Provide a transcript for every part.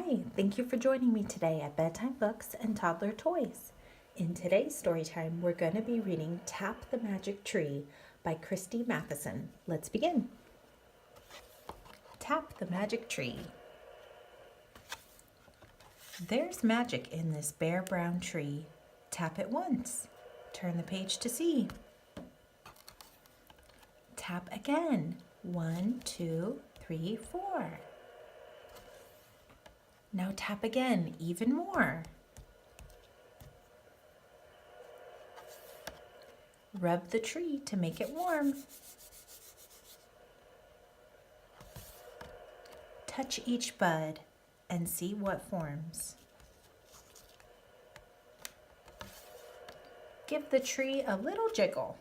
Hi, thank you for joining me today at Bedtime Books and Toddler Toys. In today's story time, we're going to be reading Tap the Magic Tree by Christy Matheson. Let's begin. Tap the Magic Tree. There's magic in this bare brown tree. Tap it once. Turn the page to see. Tap again. 1, 2, 3, 4. Now tap again, even more. Rub the tree to make it warm. Touch each bud and see what forms. Give the tree a little jiggle.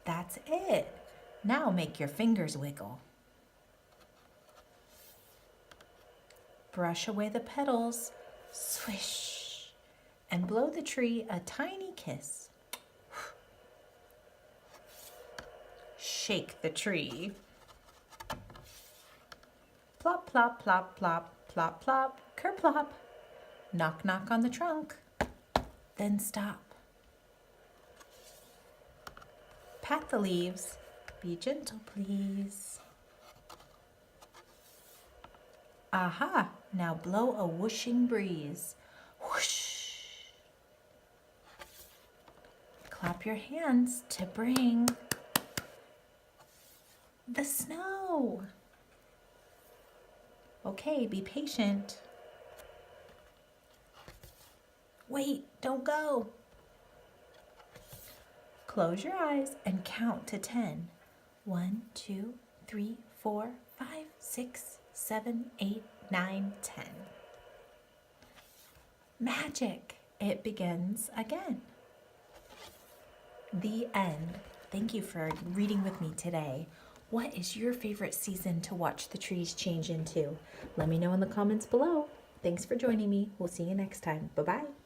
That's it. Now make your fingers wiggle. Brush away the petals, swish, and blow the tree a tiny kiss. Shake the tree. Plop, plop, plop, plop, plop, plop, kerplop. Knock, knock on the trunk, then stop. Pat the leaves. Be gentle, please. Aha! Now blow a whooshing breeze. Whoosh! Clap your hands to bring the snow. Okay, be patient. Wait, don't go. Close your eyes and count to 10. 1, 2, 3, 4, 5, 6, 7, 8, 9, 10. Magic! It begins again. The end. Thank you for reading with me today. What is your favorite season to watch the trees change into? Let me know in the comments below. Thanks for joining me. We'll see you next time. Bye-bye.